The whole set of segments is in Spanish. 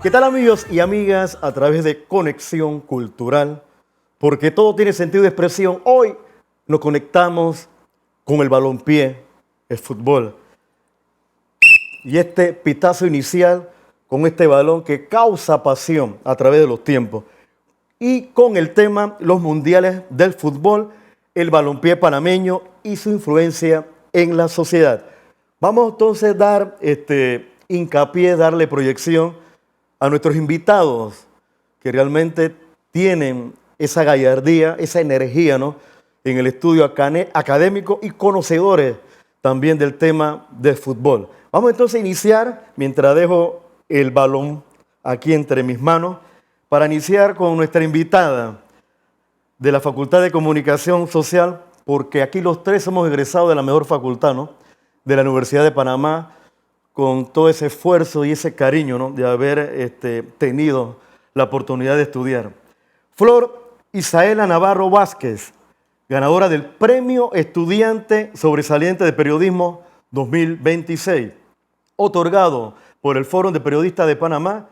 ¿Qué tal, amigos y amigas? A través de Conexión Cultural, porque todo tiene sentido de expresión. Hoy nos conectamos con el balompié, el fútbol. Y este pitazo inicial con este balón que causa pasión a través de los tiempos. Y con el tema, los mundiales del fútbol, el balompié panameño y su influencia en la sociedad. Vamos entonces a dar hincapié, darle proyección a nuestros invitados que realmente tienen esa gallardía, esa energía, ¿no?, en el estudio académico y conocedores también del tema del fútbol. Vamos entonces a iniciar, mientras dejo el balón aquí entre mis manos, para iniciar con nuestra invitada de la Facultad de Comunicación Social, porque aquí los tres somos egresados de la mejor facultad, ¿no?, de la Universidad de Panamá, con todo ese esfuerzo y ese cariño, ¿no?, de haber tenido la oportunidad de estudiar. Flor Isaela Navarro Vázquez, ganadora del Premio Estudiante Sobresaliente de Periodismo 2026, otorgado por el Foro de Periodistas de Panamá,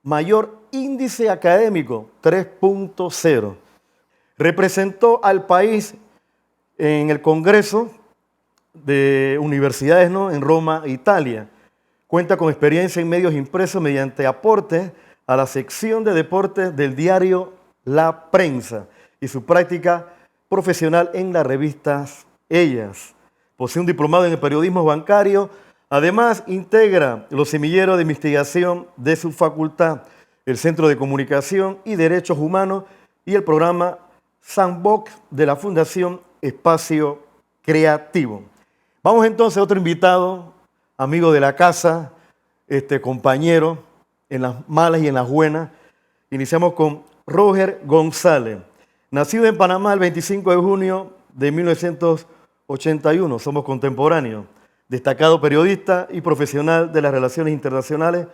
mayor índice académico 3.0. Representó al país en el Congreso de Universidades, ¿no?, en Roma, Italia. Cuenta con experiencia en medios impresos mediante aportes a la sección de deportes del diario La Prensa y su práctica profesional en las revistas Ellas. Posee un diplomado en el periodismo bancario. Además, integra los semilleros de investigación de su facultad, el Centro de Comunicación y Derechos Humanos y el programa Sandbox de la Fundación Espacio Creativo. Vamos entonces a otro invitado, amigo de la casa, compañero en las malas y en las buenas. Iniciamos con Roger González, nacido en Panamá el 25 de junio de 1981, somos contemporáneos, destacado periodista y profesional de las relaciones internacionales.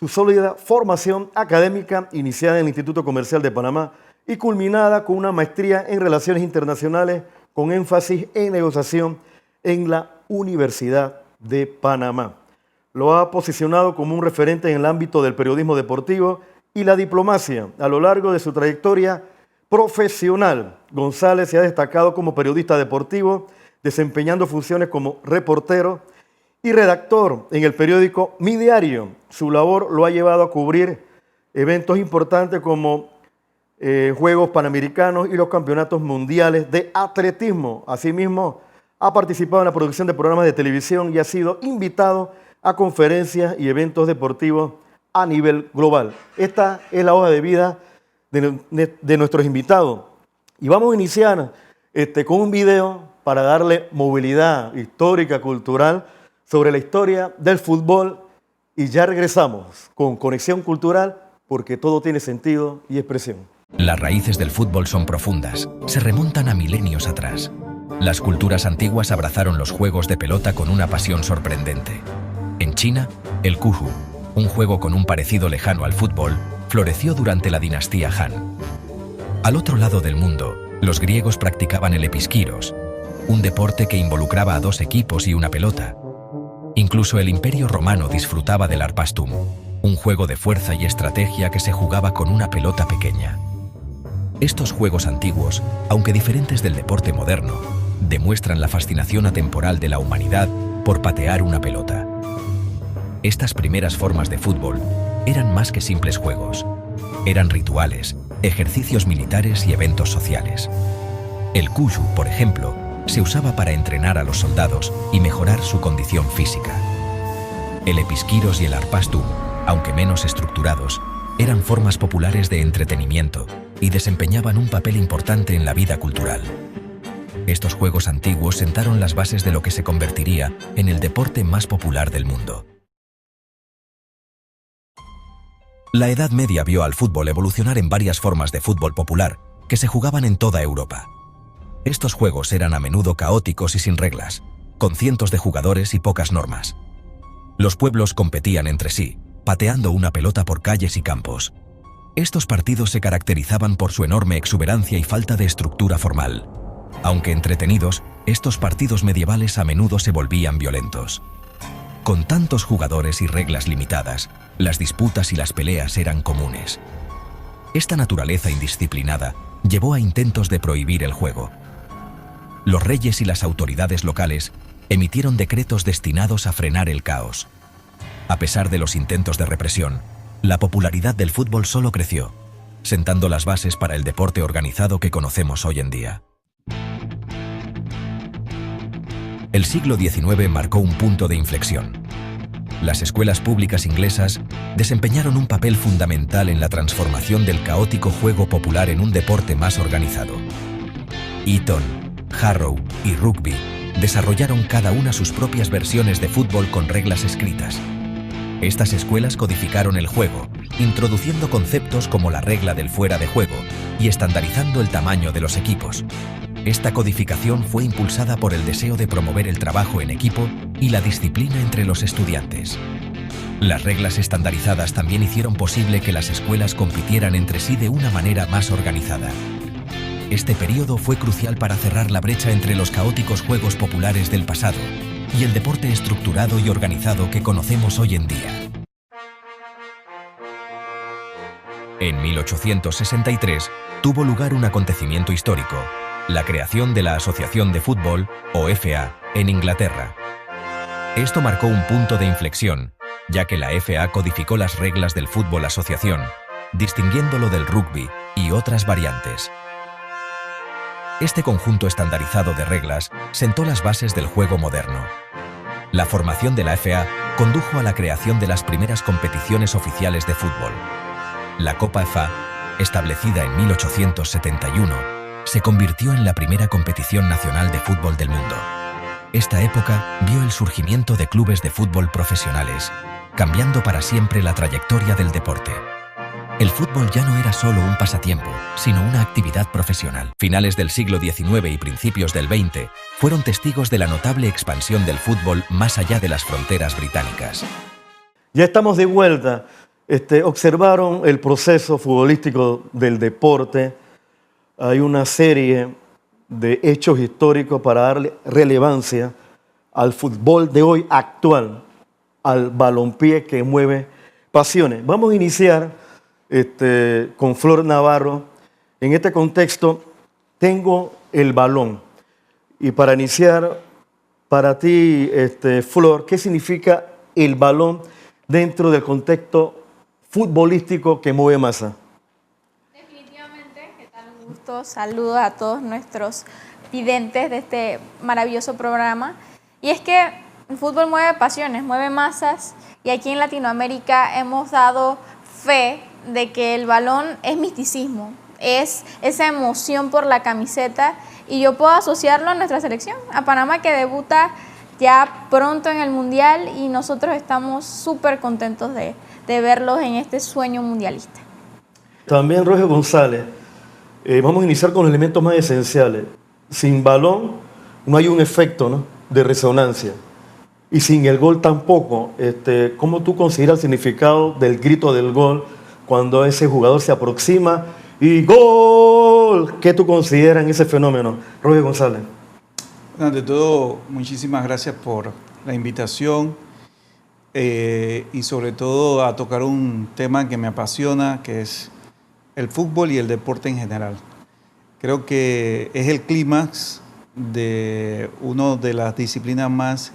Su sólida formación académica, iniciada en el Instituto Comercial de Panamá y culminada con una maestría en relaciones internacionales con énfasis en negociación en la Universidad de Panamá. Lo ha posicionado como un referente en el ámbito del periodismo deportivo y la diplomacia. A lo largo de su trayectoria profesional, González se ha destacado como periodista deportivo, desempeñando funciones como reportero y redactor en el periódico Mi Diario. Su labor lo ha llevado a cubrir eventos importantes como Juegos Panamericanos y los Campeonatos Mundiales de Atletismo. Asimismo, ha participado en la producción de programas de televisión y ha sido invitado a conferencias y eventos deportivos a nivel global. Esta es la hoja de vida de nuestros invitados. Y vamos a iniciar con un video para darle movilidad histórica, cultural, sobre la historia del fútbol. Y ya regresamos con Conexión Cultural, porque todo tiene sentido y expresión. Las raíces del fútbol son profundas, se remontan a milenios atrás. Las culturas antiguas abrazaron los juegos de pelota con una pasión sorprendente. En China, el Cuju, un juego con un parecido lejano al fútbol, floreció durante la dinastía Han. Al otro lado del mundo, los griegos practicaban el episkiros, un deporte que involucraba a dos equipos y una pelota. Incluso el Imperio Romano disfrutaba del arpastum, un juego de fuerza y estrategia que se jugaba con una pelota pequeña. Estos juegos antiguos, aunque diferentes del deporte moderno, demuestran la fascinación atemporal de la humanidad por patear una pelota. Estas primeras formas de fútbol eran más que simples juegos. Eran rituales, ejercicios militares y eventos sociales. El Cuju, por ejemplo, se usaba para entrenar a los soldados y mejorar su condición física. El episkiros y el arpastum, aunque menos estructurados, eran formas populares de entretenimiento y desempeñaban un papel importante en la vida cultural. Estos juegos antiguos sentaron las bases de lo que se convertiría en el deporte más popular del mundo. La Edad Media vio al fútbol evolucionar en varias formas de fútbol popular que se jugaban en toda Europa. Estos juegos eran a menudo caóticos y sin reglas, con cientos de jugadores y pocas normas. Los pueblos competían entre sí, pateando una pelota por calles y campos. Estos partidos se caracterizaban por su enorme exuberancia y falta de estructura formal. Aunque entretenidos, estos partidos medievales a menudo se volvían violentos. Con tantos jugadores y reglas limitadas, las disputas y las peleas eran comunes. Esta naturaleza indisciplinada llevó a intentos de prohibir el juego. Los reyes y las autoridades locales emitieron decretos destinados a frenar el caos. A pesar de los intentos de represión, la popularidad del fútbol solo creció, sentando las bases para el deporte organizado que conocemos hoy en día. El siglo XIX marcó un punto de inflexión. Las escuelas públicas inglesas desempeñaron un papel fundamental en la transformación del caótico juego popular en un deporte más organizado. Eton, Harrow y Rugby desarrollaron cada una sus propias versiones de fútbol con reglas escritas. Estas escuelas codificaron el juego, introduciendo conceptos como la regla del fuera de juego y estandarizando el tamaño de los equipos. Esta codificación fue impulsada por el deseo de promover el trabajo en equipo y la disciplina entre los estudiantes. Las reglas estandarizadas también hicieron posible que las escuelas compitieran entre sí de una manera más organizada. Este periodo fue crucial para cerrar la brecha entre los caóticos juegos populares del pasado y el deporte estructurado y organizado que conocemos hoy en día. En 1863 tuvo lugar un acontecimiento histórico, la creación de la Asociación de Fútbol, o FA, en Inglaterra. Esto marcó un punto de inflexión, ya que la FA codificó las reglas del fútbol asociación, distinguiéndolo del rugby y otras variantes. Este conjunto estandarizado de reglas sentó las bases del juego moderno. La formación de la FA condujo a la creación de las primeras competiciones oficiales de fútbol. La Copa FA, establecida en 1871, se convirtió en la primera competición nacional de fútbol del mundo. Esta época vio el surgimiento de clubes de fútbol profesionales, cambiando para siempre la trayectoria del deporte. El fútbol ya no era solo un pasatiempo, sino una actividad profesional. Finales del siglo XIX y principios del XX fueron testigos de la notable expansión del fútbol más allá de las fronteras británicas. Ya estamos de vuelta. Observaron el proceso futbolístico del deporte. Hay una serie de hechos históricos para darle relevancia al fútbol de hoy actual, al balompié que mueve pasiones. Vamos a iniciar con Flor Navarro. En este contexto, tengo el balón. Y para iniciar, para ti, Flor, ¿qué significa el balón dentro del contexto futbolístico que mueve masa? Definitivamente, ¿qué tal? Un gusto. Saludos a todos nuestros videntes de este maravilloso programa. Y es que el fútbol mueve pasiones, mueve masas, y aquí en Latinoamérica hemos dado fe de que el balón es misticismo, es esa emoción por la camiseta, y yo puedo asociarlo a nuestra selección, a Panamá, que debuta ya pronto en el Mundial, y nosotros estamos súper contentos de verlos en este sueño mundialista. También Roger González, vamos a iniciar con los elementos más esenciales. Sin balón no hay un efecto, ¿no?, de resonancia, y sin el gol tampoco. ¿Cómo tú consideras el significado del grito del gol cuando ese jugador se aproxima y ¡gol! ¿Qué tú consideras en ese fenómeno, Roger González? Ante todo, muchísimas gracias por la invitación y sobre todo a tocar un tema que me apasiona, que es el fútbol y el deporte en general. Creo que es el clímax de una de las disciplinas más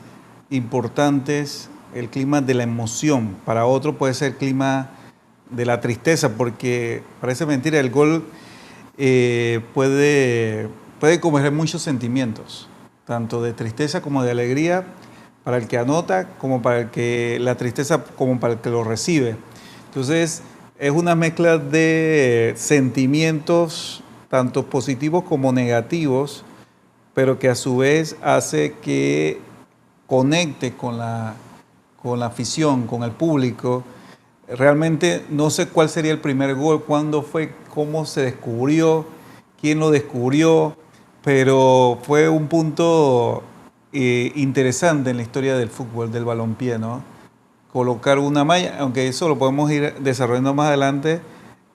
importantes, el clima de la emoción. Para otro puede ser el clima de la tristeza, porque parece mentira, el gol puede conmover muchos sentimientos, tanto de tristeza como de alegría, para el que anota, como para el que la tristeza, como para el que lo recibe. Entonces, es una mezcla de sentimientos, tanto positivos como negativos, pero que a su vez hace que conecte con la afición, con el público. Realmente no sé cuál sería el primer gol, cuándo fue, cómo se descubrió, quién lo descubrió, pero fue un punto interesante en la historia del fútbol, del balompié, ¿no? Colocar una malla, aunque eso lo podemos ir desarrollando más adelante,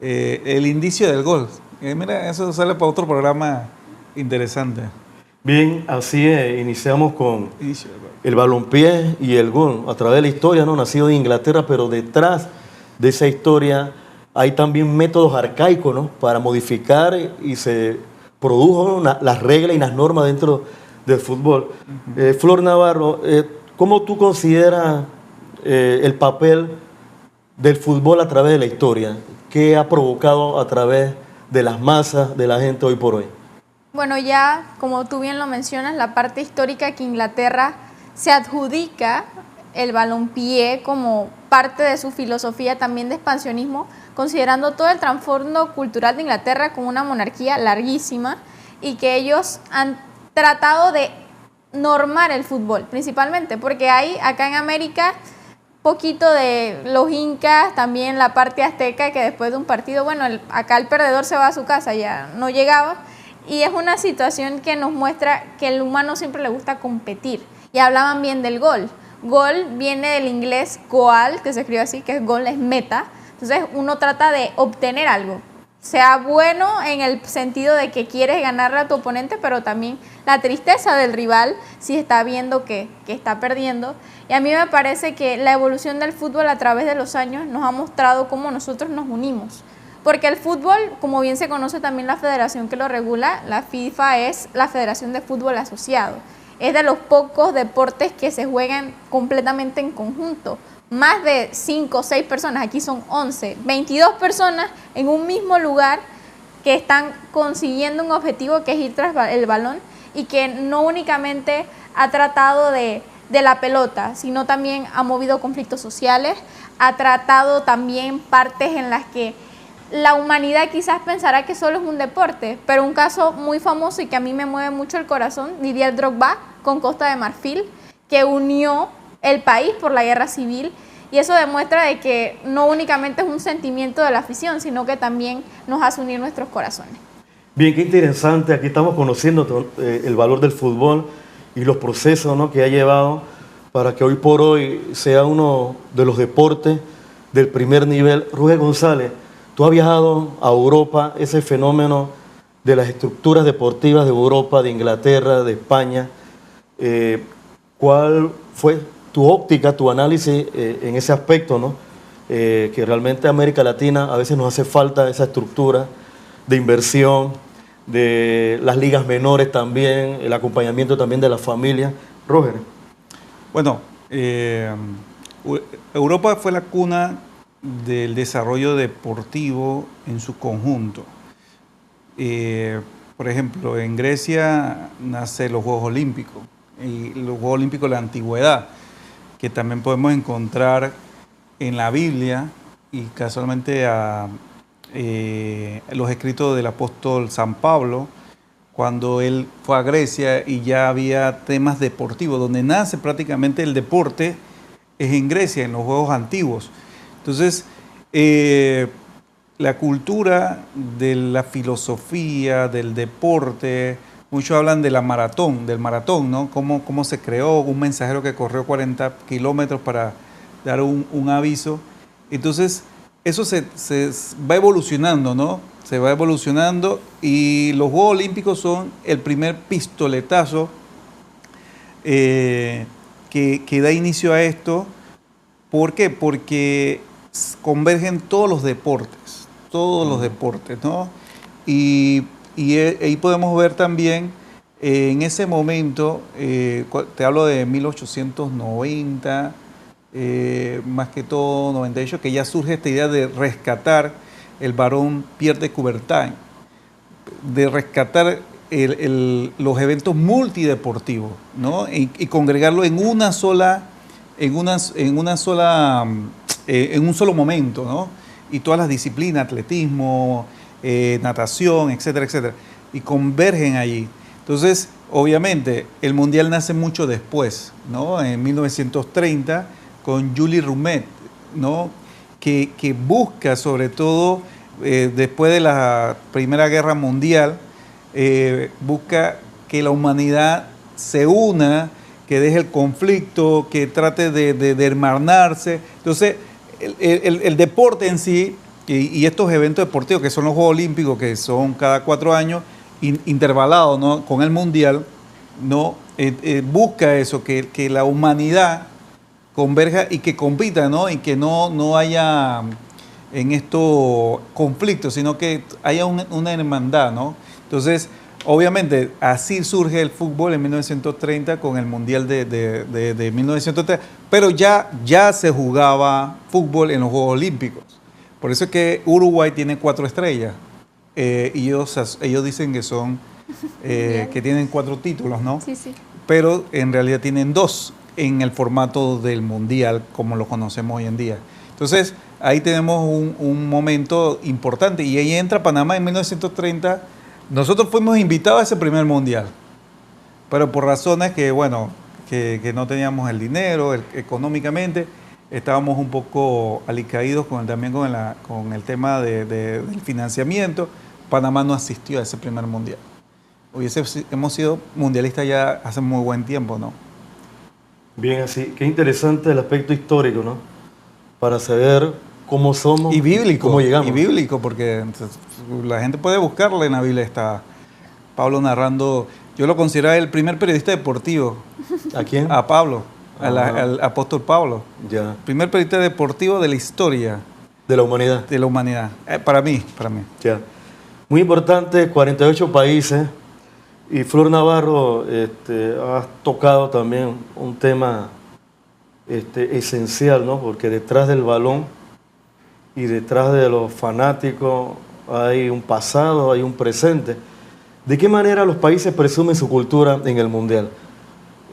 el indicio del gol. Mira, eso sale para otro programa interesante. Bien, así es, iniciamos con el balompié y el gol a través de la historia, ¿no? Nacido en Inglaterra, pero detrás de esa historia hay también métodos arcaicos, ¿no? Para modificar y se produjo las reglas y las normas dentro del fútbol. Flor Navarro, ¿cómo tú consideras el papel del fútbol a través de la historia? ¿Qué ha provocado a través de las masas de la gente hoy por hoy? Bueno, ya como tú bien lo mencionas, la parte histórica que Inglaterra se adjudica el balompié como parte de su filosofía también de expansionismo, considerando todo el trasfondo cultural de Inglaterra como una monarquía larguísima y que ellos han tratado de normar el fútbol, principalmente porque hay acá en América poquito de los incas, también la parte azteca, que después de un partido, bueno, acá el perdedor se va a su casa, ya no llegaba, y es una situación que nos muestra que el humano siempre le gusta competir, y hablaban bien del gol. Gol viene del inglés goal, que se escribe así, que gol es meta, entonces uno trata de obtener algo, sea bueno en el sentido de que quieres ganarle a tu oponente, pero también la tristeza del rival si está viendo que está perdiendo. Y a mí me parece que la evolución del fútbol a través de los años nos ha mostrado cómo nosotros nos unimos. Porque el fútbol, como bien se conoce también la federación que lo regula, la FIFA es la Federación de Fútbol Asociado. Es de los pocos deportes que se juegan completamente en conjunto. Más de 5 o 6 personas, aquí son 11, 22 personas en un mismo lugar que están consiguiendo un objetivo que es ir tras el balón y que no únicamente ha tratado de la pelota, sino también ha movido conflictos sociales, ha tratado también partes en las que la humanidad quizás pensará que solo es un deporte, pero un caso muy famoso y que a mí me mueve mucho el corazón, Didier Drogba con Costa de Marfil, que unió el país por la guerra civil, y eso demuestra de que no únicamente es un sentimiento de la afición, sino que también nos hace unir nuestros corazones. Bien, qué interesante. Aquí estamos conociendo el valor del fútbol y los procesos, ¿no?, que ha llevado para que hoy por hoy sea uno de los deportes del primer nivel. Rugel González, tú has viajado a Europa, ese fenómeno de las estructuras deportivas de Europa, de Inglaterra, de España. ¿Cuál fue tu óptica, tu análisis en ese aspecto, ¿no? Que realmente a América Latina a veces nos hace falta esa estructura de inversión, de las ligas menores también, el acompañamiento también de la familia. Roger. Bueno, Europa fue la cuna del desarrollo deportivo en su conjunto. Por ejemplo, en Grecia nacen los Juegos Olímpicos, y los Juegos Olímpicos de la Antigüedad, que también podemos encontrar en la Biblia y casualmente los escritos del apóstol San Pablo, cuando él fue a Grecia y ya había temas deportivos, donde nace prácticamente el deporte es en Grecia, en los Juegos antiguos. Entonces, la cultura de la filosofía, del deporte, muchos hablan de del maratón, ¿no? Cómo se creó un mensajero que corrió 40 kilómetros para dar un aviso. Entonces, eso se va evolucionando, ¿no? Se va evolucionando y los Juegos Olímpicos son el primer pistoletazo que da inicio a esto. ¿Por qué? Porque convergen todos los deportes, ¿no? Y ahí podemos ver también, en ese momento, te hablo de 1890, más que todo 98, que ya surge esta idea de rescatar el Barón Pierre de Coubertin, de rescatar los eventos multideportivos, ¿no? Y congregarlo en un solo momento, ¿no? Y todas las disciplinas, atletismo, natación, etcétera, etcétera, y convergen allí. Entonces, obviamente, el Mundial nace mucho después, ¿no? En 1930, con Jules Rimet, ¿no? Que busca, sobre todo, después de la Primera Guerra Mundial, busca que la humanidad se una, que deje el conflicto, que trate de hermanarse. Entonces, el deporte en sí, y estos eventos deportivos que son los Juegos Olímpicos, que son cada 4 años, intervalados, ¿no?, con el Mundial, ¿no? Busca eso, que la humanidad converja y que compita, ¿no? Y que no haya en esto conflictos, sino que haya una hermandad, ¿no? Entonces, obviamente, así surge el fútbol en 1930 con el Mundial de 1930, pero ya se jugaba fútbol en los Juegos Olímpicos. Por eso es que Uruguay tiene 4 estrellas. Y ellos dicen que son que tienen 4 títulos, ¿no? Sí, sí. Pero en realidad tienen 2 en el formato del Mundial, como lo conocemos hoy en día. Entonces, ahí tenemos un momento importante. Y ahí entra Panamá en 1930. Nosotros fuimos invitados a ese primer Mundial, pero por razones que, bueno, que no teníamos el dinero, económicamente, estábamos un poco alicaídos también con el tema del financiamiento. Panamá no asistió a ese primer Mundial. Hemos sido mundialistas ya hace muy buen tiempo, ¿no? Bien, así. Qué interesante el aspecto histórico, ¿no? Para saber cómo somos y bíblico, cómo llegamos. Y bíblico, porque la gente puede buscarle en la Biblia. Está Pablo narrando. Yo lo considero el primer periodista deportivo. ¿A quién? A Pablo, al apóstol Pablo. Ya. Primer periodista deportivo de la historia. De la humanidad. De la humanidad. Para mí. Ya. Muy importante, 48 países. Y Flor Navarro, has tocado también un tema esencial, ¿no? Porque detrás del balón y detrás de los fanáticos hay un pasado, hay un presente. ¿De qué manera los países presumen su cultura en el Mundial?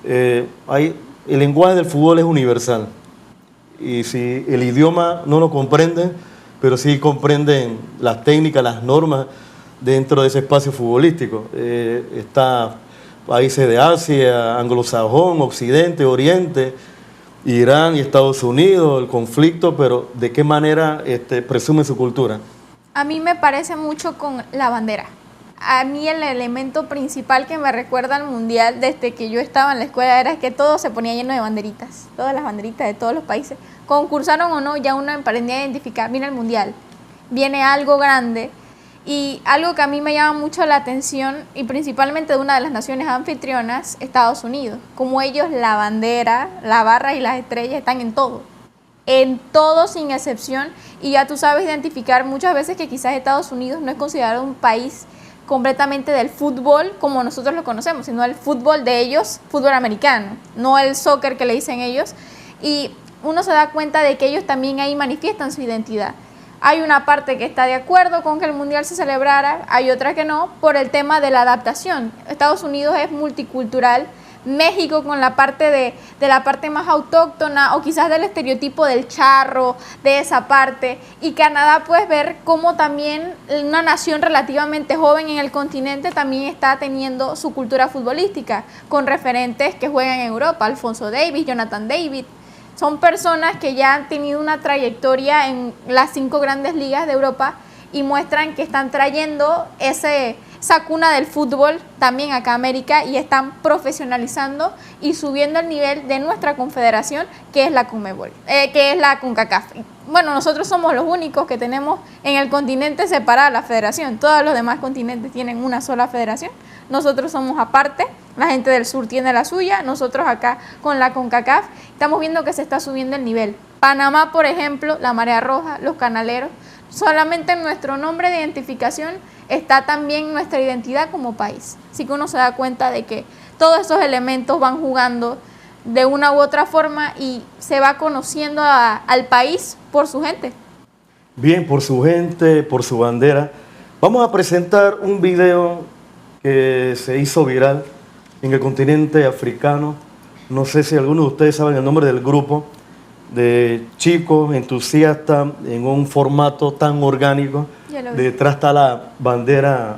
El lenguaje del fútbol es universal. Y si el idioma no lo comprenden, pero sí comprenden las técnicas, las normas dentro de ese espacio futbolístico. Está países de Asia, anglosajón, Occidente, Oriente, Irán y Estados Unidos, el conflicto, pero ¿de qué manera presumen su cultura? A mí me parece mucho con la bandera. A mí el elemento principal que me recuerda al Mundial desde que yo estaba en la escuela era que todo se ponía lleno de banderitas, todas las banderitas de todos los países. Concursaron o no, ya uno aprendía a identificar, mira el Mundial, viene algo grande. Y algo que a mí me llama mucho la atención, y principalmente de una de las naciones anfitrionas, Estados Unidos. Como ellos, la bandera, la barra y las estrellas están en todo sin excepción. Y ya tú sabes identificar muchas veces que quizás Estados Unidos no es considerado un país completamente del fútbol como nosotros lo conocemos, sino el fútbol de ellos, fútbol americano, no el soccer que le dicen ellos. Y uno se da cuenta de que ellos también ahí manifiestan su identidad. Hay una parte que está de acuerdo con que el Mundial se celebrara, hay otra que no, por el tema de la adaptación. Estados Unidos es multicultural, México con la parte de la parte más autóctona o quizás del estereotipo del charro, de esa parte. Y Canadá puedes ver cómo también una nación relativamente joven en el continente también está teniendo su cultura futbolística, con referentes que juegan en Europa, Alphonso Davies, Jonathan David. Son personas que ya han tenido una trayectoria en las 5 grandes ligas de Europa y muestran que están trayendo esa cuna del fútbol también acá a América y están profesionalizando y subiendo el nivel de nuestra confederación, que es la CONMEBOL, que es la CONCACAF. Bueno, nosotros somos los únicos que tenemos en el continente separada la federación. Todos los demás continentes tienen una sola federación. Nosotros somos aparte, la gente del sur tiene la suya, nosotros acá con la CONCACAF estamos viendo que se está subiendo el nivel. Panamá, por ejemplo, la Marea Roja, los Canaleros, solamente en nuestro nombre de identificación está también nuestra identidad como país. Así que uno se da cuenta de que todos esos elementos van jugando de una u otra forma y se va conociendo al país por su gente. Bien, por su gente, por su bandera. Vamos a presentar un video que se hizo viral en el continente africano. No sé si algunos de ustedes saben el nombre del grupo, de chicos entusiastas en un formato tan orgánico. Detrás está la bandera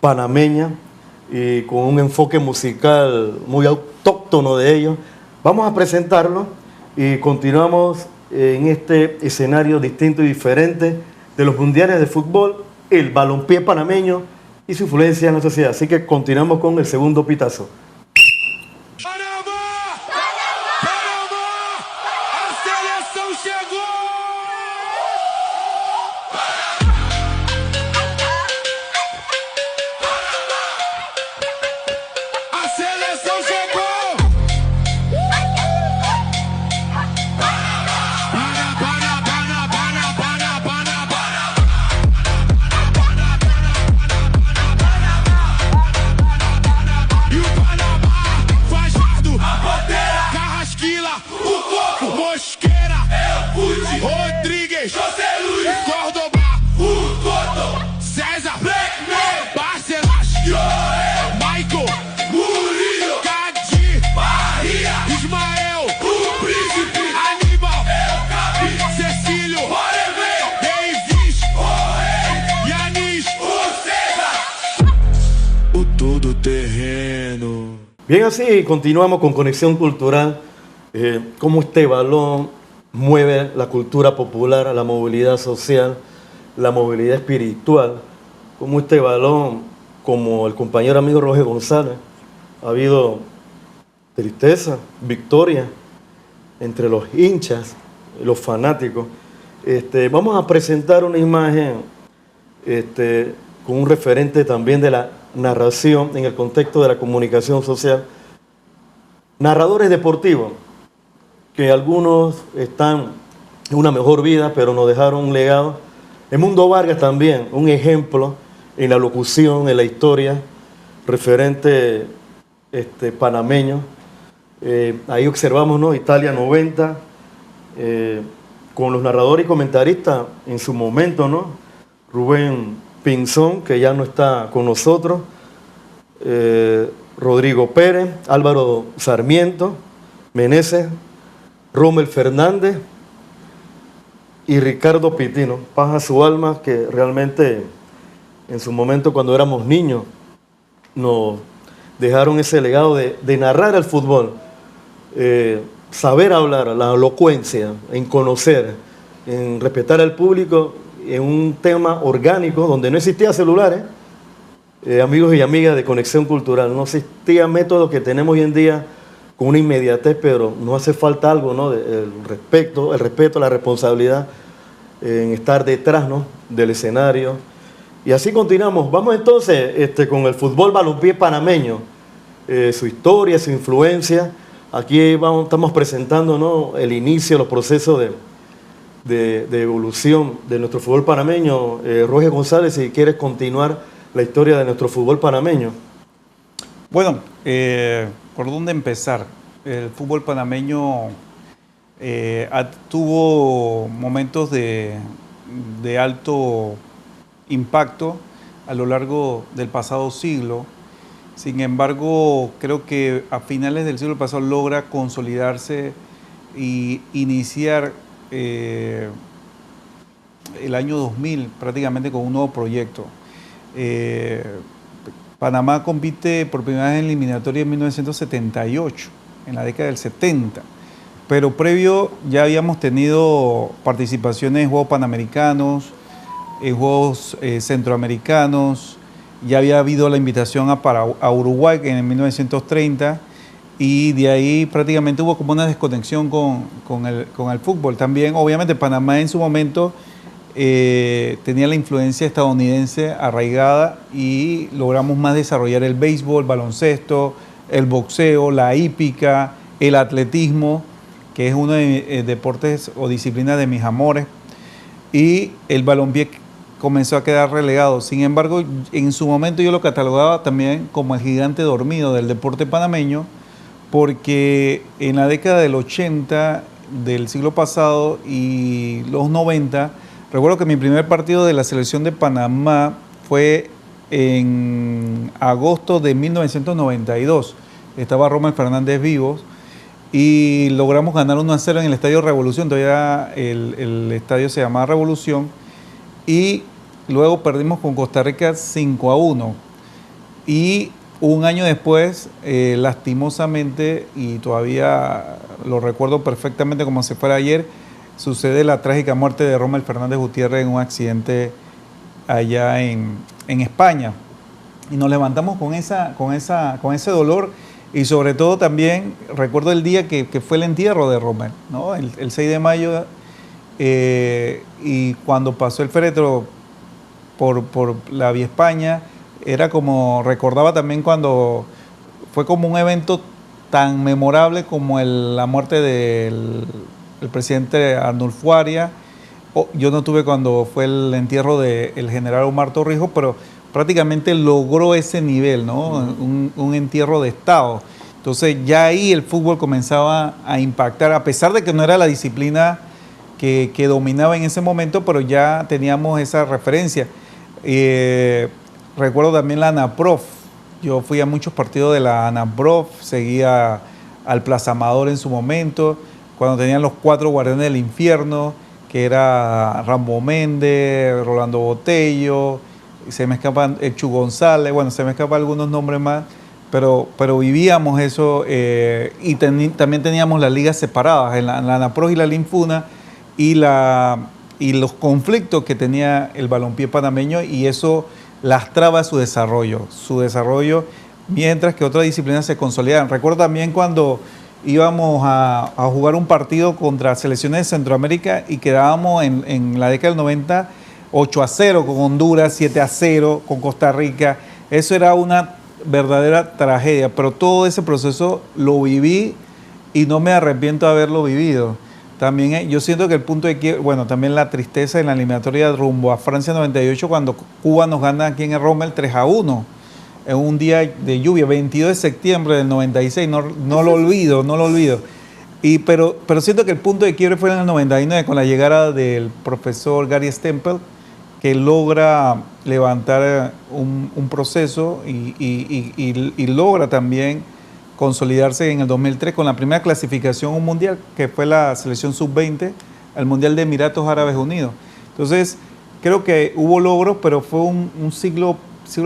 panameña y con un enfoque musical muy autóctono de ellos. Vamos a presentarlo y continuamos en este escenario distinto y diferente de los mundiales de fútbol, el balompié panameño y su influencia en la sociedad. Así que continuamos con el segundo pitazo. Seleção Coração chegou! E o Panamá faz do Carrasquila, o Coco, Mosqueira, Rodrigues, Córdoba, o Toto, César, Barcelos, Michael, Murilo, Cadi, Bahia, Ismael, o Príncipe, Aníbal, Cecílio, Davis, Yanis, o César, o todo terreno. Bien, así continuamos con Conexión Cultural. Cómo este balón mueve la cultura popular, la movilidad social, la movilidad espiritual. Cómo este balón, como el compañero amigo Roger González, ha habido tristeza, victoria entre los hinchas, los fanáticos. Vamos a presentar una imagen con un referente también de la narración en el contexto de la comunicación social. Narradores deportivos, que algunos están en una mejor vida, pero nos dejaron un legado. Edmundo Vargas también, un ejemplo en la locución, en la historia, referente panameño. Ahí observamos, ¿no?, Italia 90, con los narradores y comentaristas en su momento, ¿no? Rubén Pinzón, que ya no está con nosotros, Rodrigo Pérez, Álvaro Sarmiento, Meneses, Rommel Fernández y Ricardo Pitino. Paz a su alma, que realmente en su momento, cuando éramos niños, nos dejaron ese legado de narrar el fútbol, saber hablar, la elocuencia, en conocer, en respetar al público, en un tema orgánico donde no existía celulares. Amigos y amigas de Conexión Cultural, no existía método que tenemos hoy en día con una inmediatez, pero no hace falta algo, ¿no?, el respeto, la responsabilidad en estar detrás, ¿no?, del escenario. Y así continuamos. Vamos entonces con el fútbol balompié panameño, su historia, su influencia. Aquí estamos presentando, ¿no?, el inicio, los procesos de evolución de nuestro fútbol panameño. Roger González, si quieres continuar la historia de nuestro fútbol panameño. Bueno, ¿por dónde empezar? El fútbol panameño tuvo momentos de alto impacto a lo largo del pasado siglo. Sin embargo, creo que a finales del siglo pasado logra consolidarse y iniciar el año 2000 prácticamente con un nuevo proyecto. Panamá compite por primera vez en eliminatoria en 1978, en la década del 70, pero previo ya habíamos tenido participaciones en Juegos Panamericanos, en Juegos Centroamericanos, ya había habido la invitación a Uruguay en 1930 y de ahí prácticamente hubo como una desconexión con el fútbol. También, obviamente, Panamá en su momento tenía la influencia estadounidense arraigada y logramos más desarrollar el béisbol, baloncesto, el boxeo, la hípica, el atletismo, que es uno de deportes o disciplinas de mis amores, y el balompié comenzó a quedar relegado. Sin embargo, en su momento yo lo catalogaba también como el gigante dormido del deporte panameño, porque en la década del 80 del siglo pasado y los 90, recuerdo que mi primer partido de la selección de Panamá fue en agosto de 1992. Estaba Rommel Fernández vivos y logramos ganar 1-0 en el Estadio Revolución. Todavía el estadio se llamaba Revolución. Y luego perdimos con Costa Rica 5-1. Y un año después, lastimosamente, y todavía lo recuerdo perfectamente como si fuera ayer, sucede la trágica muerte de Rommel Fernández Gutiérrez en un accidente allá en España. Y nos levantamos con ese dolor, y sobre todo también recuerdo el día que fue el entierro de Rommel, ¿no? El 6 de mayo, y cuando pasó el féretro por la Vía España, era como, recordaba también cuando fue como un evento tan memorable como la muerte del el presidente Arnulfo Arias. Yo no tuve cuando fue el entierro del general Omar Torrijos, pero prácticamente logró ese nivel, ¿no? Un entierro de Estado. Entonces ya ahí el fútbol comenzaba a impactar, a pesar de que no era la disciplina que dominaba en ese momento, pero ya teníamos esa referencia. Recuerdo también la ANAPROF. Yo fui a muchos partidos de la ANAPROF, seguía al Plaza Amador en su momento, cuando tenían los 4 guardianes del infierno, que era Rambo Méndez, Rolando Botello, se me escapan Echu González, bueno, se me escapan algunos nombres más, pero vivíamos eso y también teníamos las ligas separadas, en la ANAPROF y la Linfuna, y los conflictos que tenía el balompié panameño, y eso lastraba su desarrollo, mientras que otras disciplinas se consolidaban. Recuerdo también cuando íbamos a jugar un partido contra selecciones de Centroamérica y quedábamos en la década del 90 8-0 con Honduras, 7-0 con Costa Rica. Eso era una verdadera tragedia, pero todo ese proceso lo viví y no me arrepiento de haberlo vivido. También yo siento que el punto de quiebre, bueno, también la tristeza en la eliminatoria rumbo a Francia 98, cuando Cuba nos gana aquí en el Rommel 3-1, en un día de lluvia, 22 de septiembre del 96, no lo olvido. Pero siento que el punto de quiebre fue en el 99, con la llegada del profesor Gary Stempel, que logra levantar un proceso y logra también consolidarse en el 2003 con la primera clasificación a un mundial, que fue la selección sub-20 al Mundial de Emiratos Árabes Unidos. Entonces, creo que hubo logros, pero fue un siglo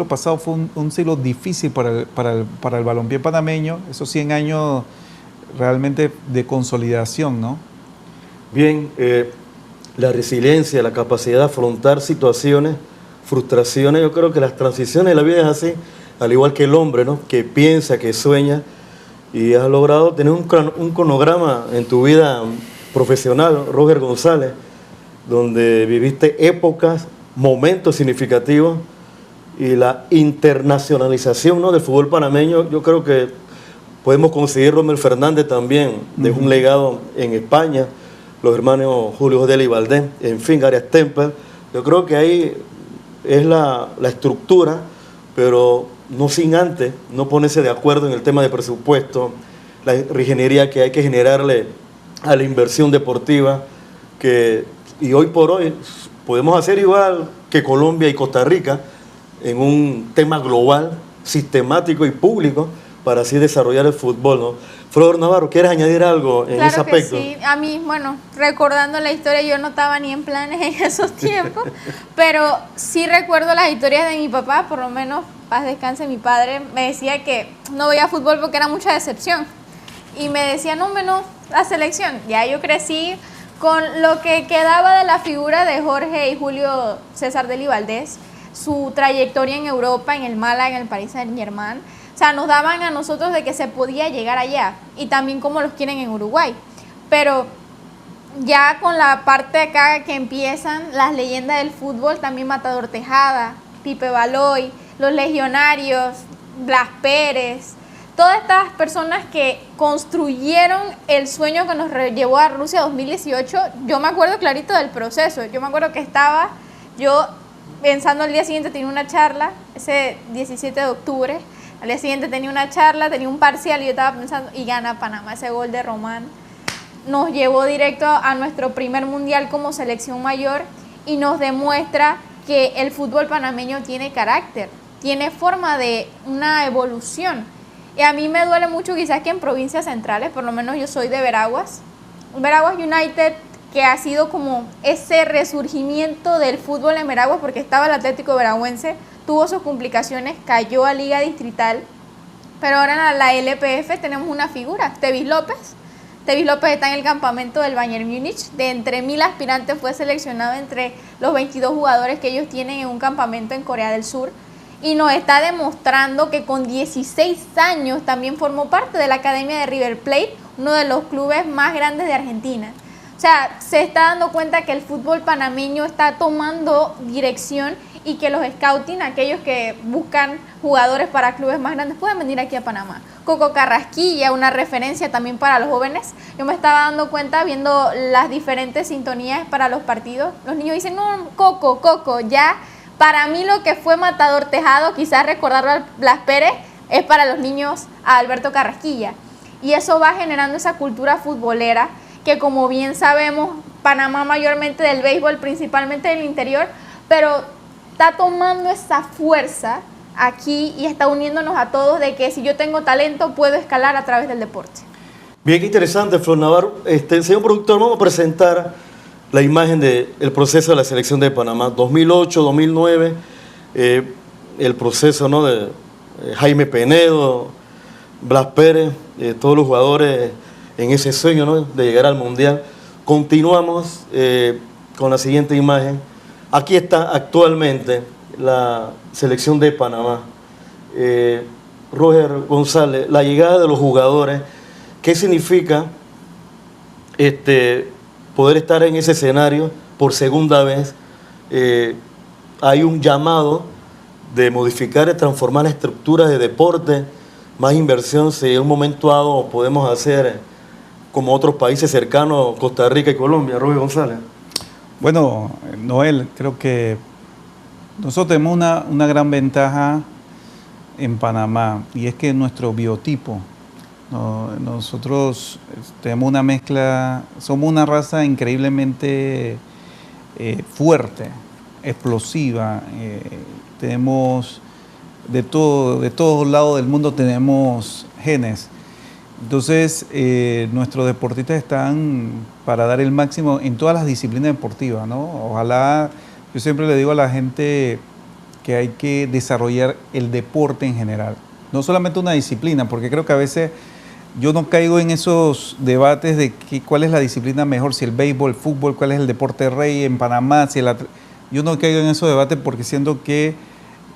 pasado, fue un siglo difícil para el balompié panameño, esos 100 años realmente de consolidación, ¿no? Bien, la resiliencia, la capacidad de afrontar situaciones, frustraciones, yo creo que las transiciones de la vida es así, al igual que el hombre, ¿no? Que piensa, que sueña, y has logrado tener un cronograma en tu vida profesional, Roger González, donde viviste épocas, momentos significativos, y la internacionalización, ¿no?, del fútbol panameño. Yo creo que podemos conseguir Rommel Fernández también, dejó un legado en España, los hermanos Julio Jodel y Valdés, en fin, Gary Stempel. Yo creo que ahí es la estructura, pero no sin antes no ponerse de acuerdo en el tema de presupuesto, la ingeniería que hay que generarle a la inversión deportiva, y hoy por hoy podemos hacer igual que Colombia y Costa Rica en un tema global, sistemático y público, para así desarrollar el fútbol, ¿no? Flor Navarro, ¿quieres añadir algo en ese aspecto? Claro que sí. A mí, bueno, recordando la historia, yo no estaba ni en planes en esos tiempos, pero sí recuerdo las historias de mi papá, por lo menos, paz descanse, mi padre me decía que no veía fútbol porque era mucha decepción. Y me decía, no, menos la selección. Ya yo crecí con lo que quedaba de la figura de Jorge y Julio César Deli Valdés, su trayectoria en Europa, en el Málaga, en el Paris Saint-Germain. O sea, nos daban a nosotros de que se podía llegar allá, y también como los quieren en Uruguay. Pero ya con la parte de acá que empiezan las leyendas del fútbol, también Matador Tejada, Pipe Baloy, los legionarios, Blas Pérez, todas estas personas que construyeron el sueño que nos llevó a Rusia 2018. Yo me acuerdo clarito del proceso. Yo me acuerdo que estaba yo pensando, al día siguiente tenía una charla, ese 17 de octubre, al día siguiente tenía una charla, tenía un parcial, y yo estaba pensando, y gana Panamá. Ese gol de Román nos llevó directo a nuestro primer mundial como selección mayor, y nos demuestra que el fútbol panameño tiene carácter, tiene forma de una evolución. Y a mí me duele mucho quizás que en provincias centrales, por lo menos yo soy de Veraguas United, que ha sido como ese resurgimiento del fútbol en Veraguas, porque estaba el Atlético Veragüense, tuvo sus complicaciones, cayó a Liga Distrital, pero ahora en la LPF tenemos una figura, Tevis López. Tevis López está en el campamento del Bayern Múnich, de entre 1000 aspirantes fue seleccionado entre los 22 jugadores que ellos tienen en un campamento en Corea del Sur, y nos está demostrando que con 16 años también formó parte de la Academia de River Plate, uno de los clubes más grandes de Argentina. O sea, se está dando cuenta que el fútbol panameño está tomando dirección, y que los scouting, aquellos que buscan jugadores para clubes más grandes, pueden venir aquí a Panamá. Coco Carrasquilla, una referencia también para los jóvenes. Yo me estaba dando cuenta viendo las diferentes sintonías para los partidos. Los niños dicen, no, Coco, ya. Para mí lo que fue Matador Tejado, quizás recordarlo a Blas Pérez, es para los niños a Alberto Carrasquilla. Y eso va generando esa cultura futbolera que, como bien sabemos, Panamá mayormente del béisbol, principalmente del interior, pero está tomando esa fuerza aquí y está uniéndonos a todos de que si yo tengo talento puedo escalar a través del deporte. Bien, qué interesante, Flor Navarro. Señor productor, vamos a presentar la imagen del proceso de la selección de Panamá, 2008, 2009, el proceso, ¿no?, de Jaime Penedo, Blas Pérez, todos los jugadores en ese sueño, ¿no?, de llegar al Mundial. Continuamos con la siguiente imagen. Aquí está actualmente la selección de Panamá. Roger González, la llegada de los jugadores, ¿qué significa poder estar en ese escenario por segunda vez? Hay un llamado de modificar y transformar la estructura de deporte, más inversión, si en un momento dado podemos hacer como otros países cercanos, Costa Rica y Colombia. Roger González. Bueno, Noel, creo que nosotros tenemos una gran ventaja en Panamá, y es que nuestro biotipo, nosotros tenemos una mezcla, somos una raza increíblemente fuerte, explosiva, tenemos de todos lados del mundo tenemos genes. Entonces, nuestros deportistas están para dar el máximo en todas las disciplinas deportivas, ¿no? Ojalá, yo siempre le digo a la gente que hay que desarrollar el deporte en general, no solamente una disciplina, porque creo que a veces yo no caigo en esos debates de cuál es la disciplina mejor, si el béisbol, el fútbol, cuál es el deporte rey en Panamá, yo no caigo en esos debates porque siento que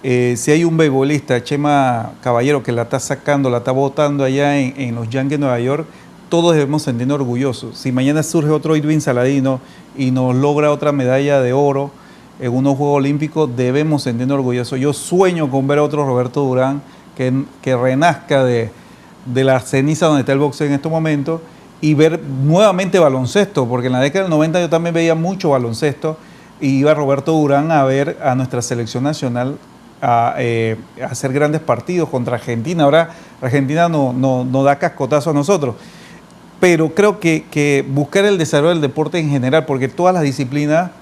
si hay un beisbolista, Chema Caballero, que la está sacando, la está botando allá en los Yankees de Nueva York, todos debemos sentirnos orgullosos. Si mañana surge otro Edwin Saladino y nos logra otra medalla de oro en unos Juegos Olímpicos, debemos sentirnos orgullosos. Yo sueño con ver a otro Roberto Durán que renazca de la ceniza donde está el boxeo en estos momentos y ver nuevamente baloncesto, porque en la década del 90 yo también veía mucho baloncesto y iba Roberto Durán a ver a nuestra selección nacional a hacer grandes partidos contra Argentina. Ahora Argentina no da cascotazo a nosotros, pero creo que buscar el desarrollo del deporte en general, porque todas las disciplinas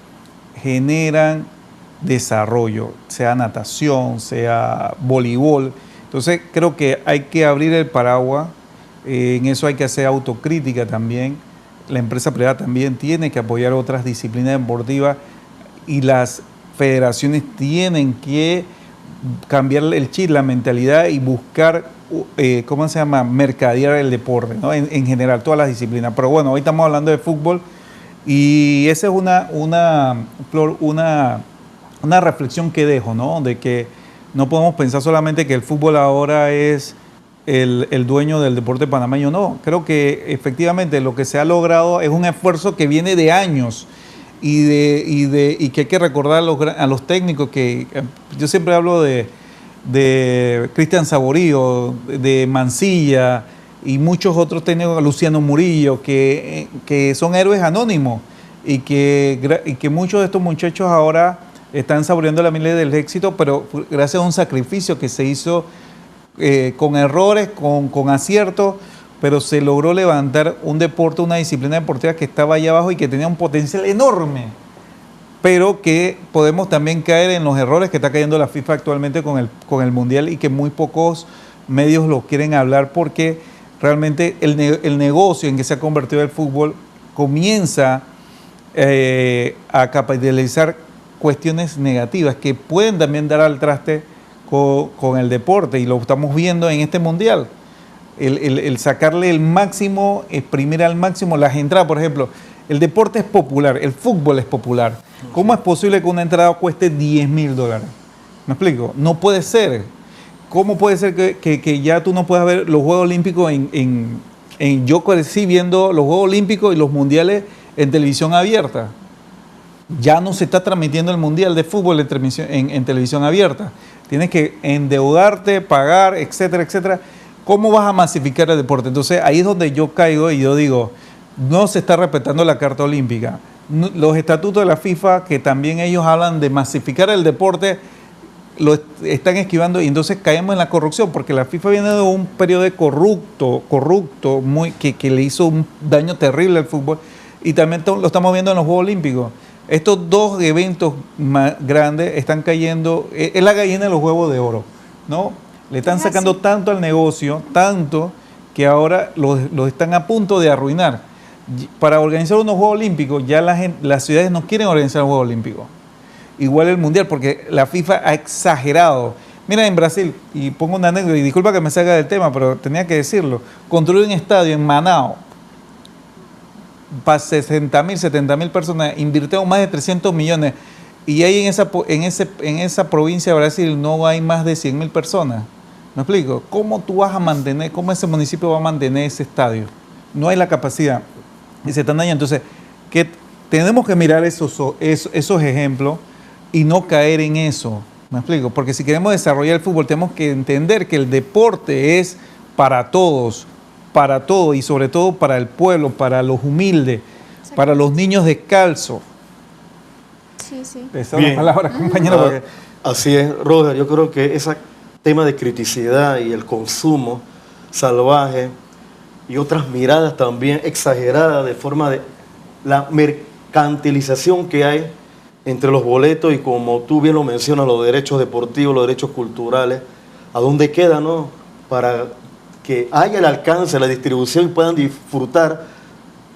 generan desarrollo, sea natación, sea voleibol. Entonces creo que hay que abrir el paraguas, en eso hay que hacer autocrítica también. La empresa privada también tiene que apoyar otras disciplinas deportivas y las federaciones tienen que cambiar el chip, la mentalidad y buscar, mercadear el deporte, ¿no? En general, todas las disciplinas. Pero bueno, hoy estamos hablando de fútbol y esa es una reflexión que dejo, ¿no? De que no podemos pensar solamente que el fútbol ahora es el dueño del deporte panameño. No, creo que efectivamente lo que se ha logrado es un esfuerzo que viene de años y que hay que recordar a los técnicos, que yo siempre hablo de Cristian Saborío, de Mancilla y muchos otros técnicos, Luciano Murillo, que son héroes anónimos y que muchos de estos muchachos ahora están saboreando la miel del éxito, pero gracias a un sacrificio que se hizo con errores, con aciertos, pero se logró levantar un deporte, una disciplina deportiva que estaba allá abajo y que tenía un potencial enorme, pero que podemos también caer en los errores que está cayendo la FIFA actualmente con el Mundial y que muy pocos medios lo quieren hablar, porque realmente el negocio en que se ha convertido el fútbol comienza a capitalizar cuestiones negativas que pueden también dar al traste con el deporte, y lo estamos viendo en este Mundial. El sacarle el máximo, exprimir al máximo las entradas. Por ejemplo, el deporte es popular, el fútbol es popular. ¿Cómo es posible que una entrada cueste $10,000? ¿Me explico? No puede ser. ¿Cómo puede ser que ya tú no puedas ver los Juegos Olímpicos yo crecí viendo los Juegos Olímpicos y los Mundiales en televisión abierta? ya no se está transmitiendo el Mundial de Fútbol en televisión abierta. Tienes que endeudarte, pagar, etcétera, etcétera. ¿Cómo vas a masificar el deporte? Entonces ahí es donde yo caigo y yo digo, no se está respetando la Carta Olímpica. Los estatutos de la FIFA, que también ellos hablan de masificar el deporte, lo están esquivando y entonces caemos en la corrupción, porque la FIFA viene de un periodo corrupto, que le hizo un daño terrible al fútbol, y también lo estamos viendo en los Juegos Olímpicos. Estos dos eventos más grandes están cayendo, es la gallina de los huevos de oro, ¿no? Le están sacando tanto al negocio, tanto que ahora los están a punto de arruinar. Para organizar unos Juegos Olímpicos, ya las ciudades no quieren organizar Juegos Olímpicos. Igual el Mundial, porque la FIFA ha exagerado. Mira, en Brasil, y pongo una anécdota, y disculpa que me salga del tema, pero tenía que decirlo, construyó un estadio en Manaus para 60.000, 70.000 personas, invirtieron más de 300 millones, y ahí en esa provincia de Brasil no hay más de 100.000 personas. ¿Me explico? ¿Cómo tú vas a mantener, cómo ese municipio va a mantener ese estadio? No hay la capacidad y se están dañando. Entonces, tenemos que mirar esos ejemplos y no caer en eso. ¿Me explico? Porque si queremos desarrollar el fútbol, tenemos que entender que el deporte es para todos, y sobre todo para el pueblo, para los humildes, para los niños descalzos. Sí, sí. Esa es la palabra, compañero. Porque... Así es, Roger. Yo creo que ese tema de criticidad y el consumo salvaje y otras miradas también exageradas de forma de la mercantilización que hay entre los boletos y, como tú bien lo mencionas, los derechos deportivos, los derechos culturales, ¿a dónde queda, no? Para que haya el alcance, la distribución y puedan disfrutar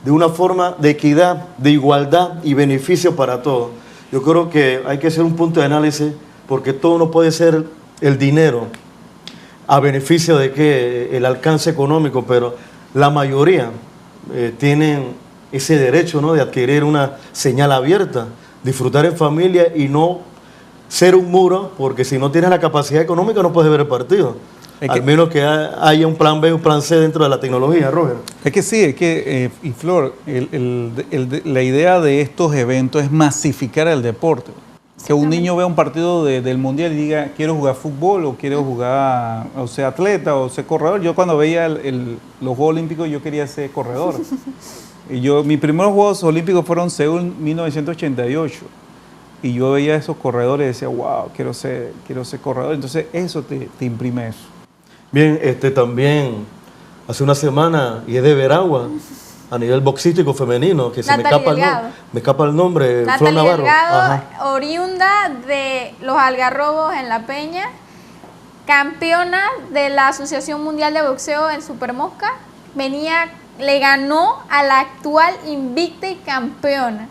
de una forma de equidad, de igualdad y beneficio para todos. Yo creo que hay que hacer un punto de análisis, porque todo no puede ser el dinero a beneficio de que el alcance económico, pero la mayoría tienen ese derecho, ¿no?, de adquirir una señal abierta, disfrutar en familia y no ser un muro, porque si no tienes la capacidad económica no puedes ver el partido. Al menos que haya un plan B, un plan C dentro de la tecnología, Roger. Es que sí, y Flor, la idea de estos eventos es masificar el deporte. Que un niño vea un partido del Mundial y diga, quiero jugar fútbol, o quiero jugar, o ser atleta, o ser corredor. Yo cuando veía los Juegos Olímpicos, yo querer ser corredor. Mis primeros Juegos Olímpicos fueron Seúl 1988. Y yo veía esos corredores y decía, wow, quiero ser corredor. Entonces eso te imprime eso. Bien, también hace una semana, y es de Veragua, a nivel boxístico femenino, que Natalie me escapa el nombre, Flor Natalie Navarro. Delgado, Ajá. oriunda de los Algarrobos en La Peña, campeona de la Asociación Mundial de Boxeo en Supermosca, le ganó a la actual invicta y campeona.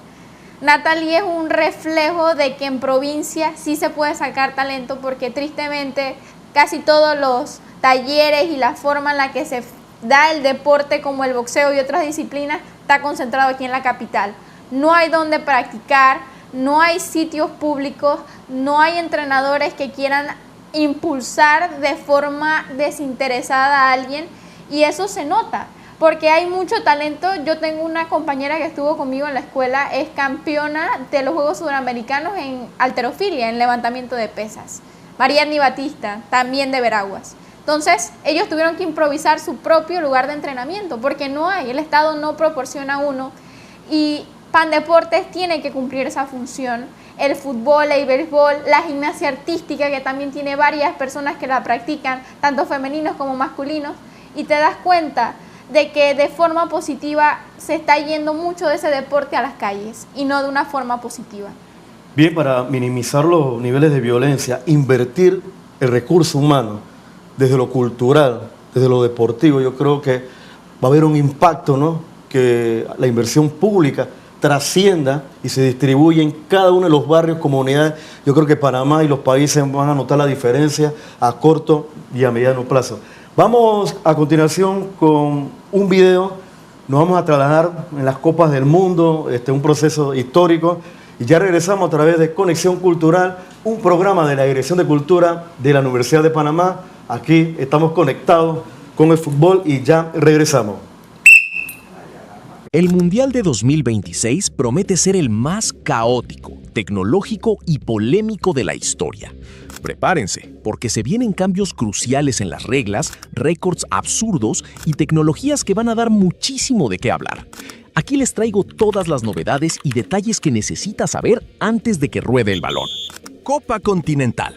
Natalie es un reflejo de que en provincia sí se puede sacar talento, porque tristemente casi todos los talleres y la forma en la que se da el deporte, como el boxeo y otras disciplinas, está concentrado aquí en la capital. No hay donde practicar, no hay sitios públicos, no hay entrenadores que quieran impulsar de forma desinteresada a alguien, y eso se nota, porque hay mucho talento. Yo tengo una compañera que estuvo conmigo en la escuela, es campeona de los Juegos Suramericanos en halterofilia, en levantamiento de pesas. Mariani Batista, también de Veraguas. Entonces, ellos tuvieron que improvisar su propio lugar de entrenamiento, porque no hay, el Estado no proporciona uno, y Pandeportes tiene que cumplir esa función. El fútbol, el béisbol, la gimnasia artística, que también tiene varias personas que la practican, tanto femeninos como masculinos, y te das cuenta de que de forma positiva se está yendo mucho de ese deporte a las calles, y no de una forma positiva. Bien, para minimizar los niveles de violencia, invertir el recurso humano desde lo cultural, desde lo deportivo, yo creo que va a haber un impacto, ¿no?, que la inversión pública trascienda y se distribuya en cada uno de los barrios, comunidades. Yo creo que Panamá y los países van a notar la diferencia a corto y a mediano plazo. Vamos a continuación con un video. Nos vamos a trasladar en las Copas del Mundo, un proceso histórico, y ya regresamos a través de Conexión Cultural, un programa de la Dirección de Cultura de la Universidad de Panamá. Aquí estamos conectados con el fútbol y ya regresamos. El Mundial de 2026 promete ser el más caótico, tecnológico y polémico de la historia. Prepárense, porque se vienen cambios cruciales en las reglas, récords absurdos y tecnologías que van a dar muchísimo de qué hablar. Aquí les traigo todas las novedades y detalles que necesitas saber antes de que ruede el balón. Copa Continental.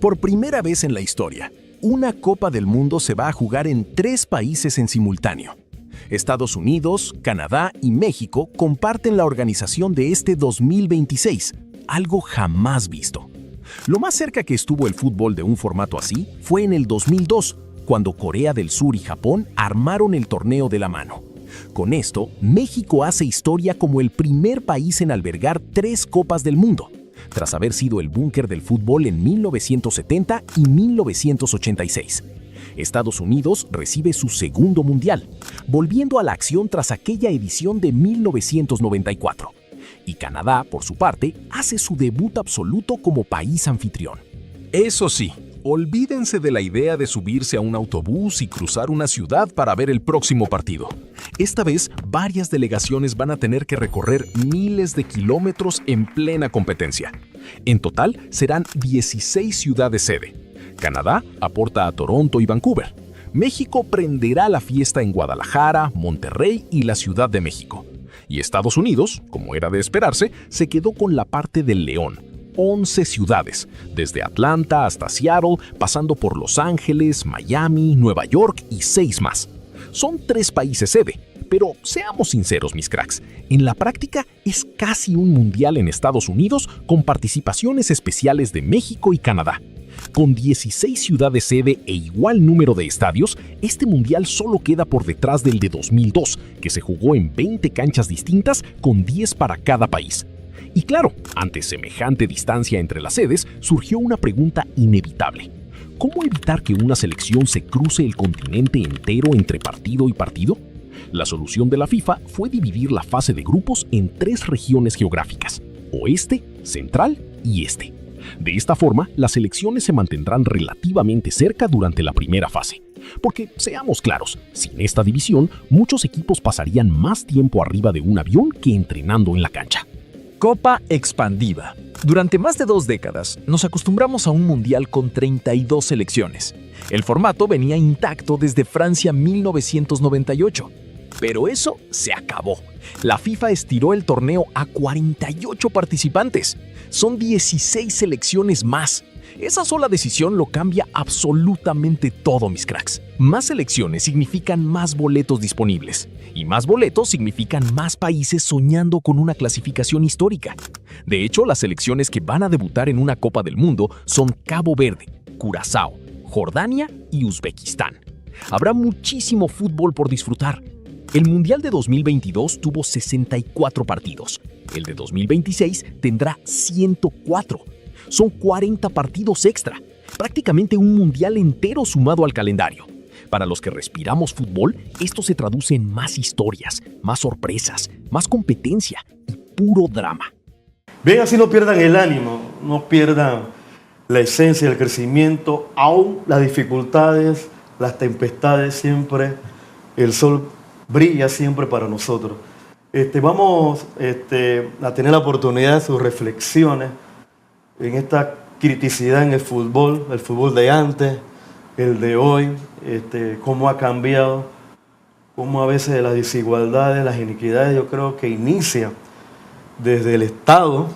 Por primera vez en la historia, una Copa del Mundo se va a jugar en 3 países en simultáneo. Estados Unidos, Canadá y México comparten la organización de este 2026, algo jamás visto. Lo más cerca que estuvo el fútbol de un formato así fue en el 2002, cuando Corea del Sur y Japón armaron el torneo de la mano. Con esto, México hace historia como el primer país en albergar 3 Copas del Mundo, tras haber sido el búnker del fútbol en 1970 y 1986. Estados Unidos recibe su segundo mundial, volviendo a la acción tras aquella edición de 1994. Y Canadá, por su parte, hace su debut absoluto como país anfitrión. Eso sí, olvídense de la idea de subirse a un autobús y cruzar una ciudad para ver el próximo partido. Esta vez, varias delegaciones van a tener que recorrer miles de kilómetros en plena competencia. En total, serán 16 ciudades sede. Canadá aporta a Toronto y Vancouver. México prenderá la fiesta en Guadalajara, Monterrey y la Ciudad de México. Y Estados Unidos, como era de esperarse, se quedó con la parte del León. 11 ciudades, desde Atlanta hasta Seattle, pasando por Los Ángeles, Miami, Nueva York y 6 más. Son 3 países sede, pero seamos sinceros, mis cracks, en la práctica es casi un mundial en Estados Unidos con participaciones especiales de México y Canadá. Con 16 ciudades sede e igual número de estadios, este mundial solo queda por detrás del de 2002, que se jugó en 20 canchas distintas con 10 para cada país. Y claro, ante semejante distancia entre las sedes, surgió una pregunta inevitable. ¿Cómo evitar que una selección se cruce el continente entero entre partido y partido? La solución de la FIFA fue dividir la fase de grupos en 3 regiones geográficas: oeste, central y este. De esta forma, las selecciones se mantendrán relativamente cerca durante la primera fase. Porque, seamos claros, sin esta división, muchos equipos pasarían más tiempo arriba de un avión que entrenando en la cancha. Copa expandida. Durante más de 2 décadas, nos acostumbramos a un mundial con 32 selecciones. El formato venía intacto desde Francia 1998. Pero eso se acabó. La FIFA estiró el torneo a 48 participantes. Son 16 selecciones más. Esa sola decisión lo cambia absolutamente todo, mis cracks. Más selecciones significan más boletos disponibles. Y más boletos significan más países soñando con una clasificación histórica. De hecho, las selecciones que van a debutar en una Copa del Mundo son Cabo Verde, Curazao, Jordania y Uzbekistán. Habrá muchísimo fútbol por disfrutar. El Mundial de 2022 tuvo 64 partidos. El de 2026 tendrá 104. Son 40 partidos extra. Prácticamente un mundial entero sumado al calendario. Para los que respiramos fútbol, esto se traduce en más historias, más sorpresas, más competencia y puro drama. Bien, así no pierdan el ánimo, no pierdan la esencia del crecimiento, aún las dificultades, las tempestades, siempre el sol brilla siempre para nosotros. Vamos a tener la oportunidad de sus reflexiones en esta criticidad en el fútbol de antes, el de hoy, cómo ha cambiado, cómo a veces las desigualdades, las iniquidades, yo creo que inicia desde el Estado,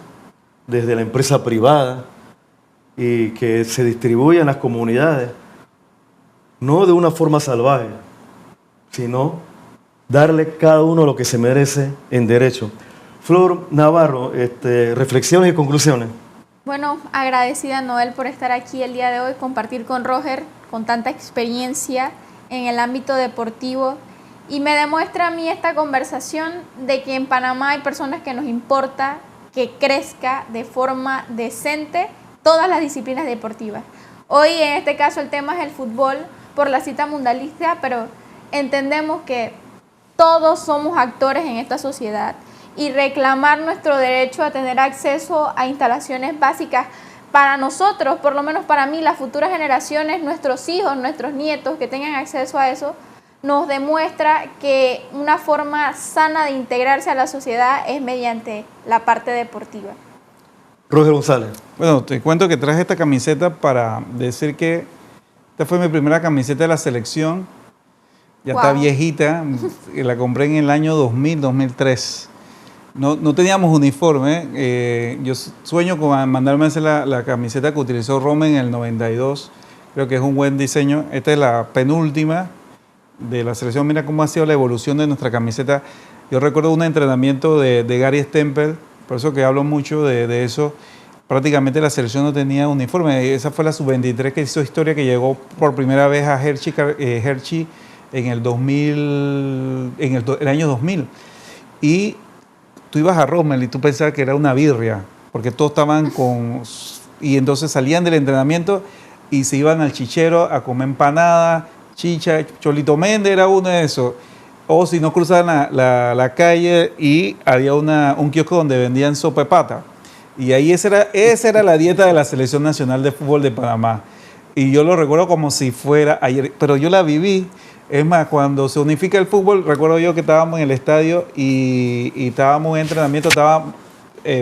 desde la empresa privada, y que se distribuye en las comunidades, no de una forma salvaje, sino darle cada uno lo que se merece en derecho. Flor Navarro, reflexiones y conclusiones. Bueno, agradecida Noel por estar aquí el día de hoy, compartir con Roger con tanta experiencia en el ámbito deportivo, y me demuestra a mí esta conversación de que en Panamá hay personas que nos importa que crezca de forma decente todas las disciplinas deportivas. Hoy en este caso el tema es el fútbol por la cita mundialista, pero entendemos que todos somos actores en esta sociedad y reclamar nuestro derecho a tener acceso a instalaciones básicas para nosotros, por lo menos para mí, las futuras generaciones, nuestros hijos, nuestros nietos que tengan acceso a eso, nos demuestra que una forma sana de integrarse a la sociedad es mediante la parte deportiva. Roger González. Bueno, te cuento que traje esta camiseta para decir que esta fue mi primera camiseta de la selección. Ya está viejita, la compré en el año 2000, 2003. No teníamos uniforme. Yo sueño con mandarme a hacer la camiseta que utilizó Roma en el 92. Creo que es un buen diseño. Esta es la penúltima de la selección. Mira cómo ha sido la evolución de nuestra camiseta. Yo recuerdo un entrenamiento de Gary Stempel, por eso que hablo mucho de eso. Prácticamente la selección no tenía uniforme. Esa fue la sub-23 que hizo historia, que llegó por primera vez a Hershey en el 2000, el año 2000. Y tú ibas a Rommel y tú pensabas que era una birria, porque todos estaban con... Y entonces salían del entrenamiento y se iban al chichero a comer empanada, chicha, Cholito Méndez era uno de esos. O si no, cruzaban la calle y había un kiosco donde vendían sopa de pata. Y ahí esa era la dieta de la Selección Nacional de Fútbol de Panamá. Y yo lo recuerdo como si fuera ayer, pero yo la viví. Es más, cuando se unifica el fútbol, recuerdo yo que estábamos en el estadio y estábamos en entrenamiento, estaba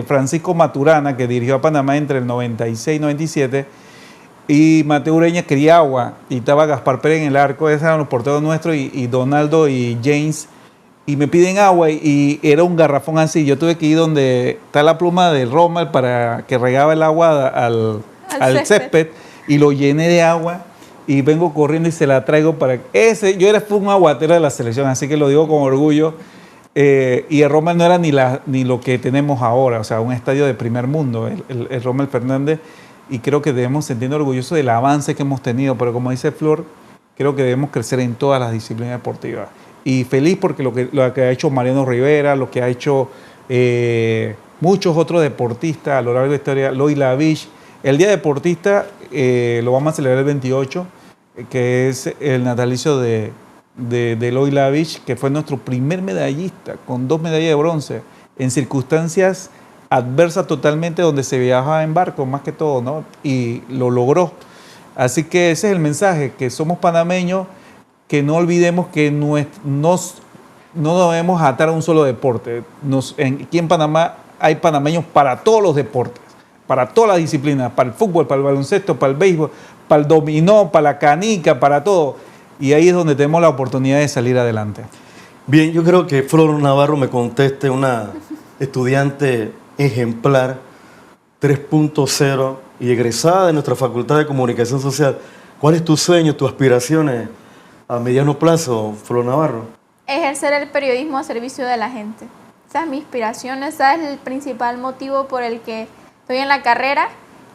Francisco Maturana, que dirigió a Panamá entre el 96 y 97, y Mateo Ureña quería agua, y estaba Gaspar Pérez en el arco, esos eran los porteros nuestros, y Donaldo y James, y me piden agua, y era un garrafón así. Yo tuve que ir donde está la pluma de Rommel para que regaba el agua al césped, y lo llené de agua. Y vengo corriendo y se la traigo para... Yo fui un aguatero de la selección, así que lo digo con orgullo. Y el Rommel no era ni lo que tenemos ahora, o sea, un estadio de primer mundo, el Rommel Fernández. Y creo que debemos sentirnos orgullosos del avance que hemos tenido. Pero como dice Flor, creo que debemos crecer en todas las disciplinas deportivas. Y feliz porque lo que ha hecho Mariano Rivera, lo que ha hecho muchos otros deportistas a lo largo de la historia, Loy Lavich. El Día Deportista lo vamos a celebrar el 28, que es el natalicio de Loy Lavich, que fue nuestro primer medallista, con 2 medallas de bronce, en circunstancias adversas totalmente, donde se viajaba en barco, más que todo, ¿no? Y lo logró. Así que ese es el mensaje, que somos panameños, que no olvidemos que no debemos atar a un solo deporte. Aquí en Panamá hay panameños para todos los deportes, para todas las disciplinas, para el fútbol, para el baloncesto, para el béisbol, para el dominó, para la canica, para todo. Y ahí es donde tenemos la oportunidad de salir adelante. Bien, yo creo que Flor Navarro me conteste, una estudiante ejemplar, 3.0 y egresada de nuestra Facultad de Comunicación Social. ¿Cuál es tu sueño, tus aspiraciones a mediano plazo, Flor Navarro? Ejercer el periodismo a servicio de la gente. Esa es mi inspiración, ese es el principal motivo por el que estoy en la carrera,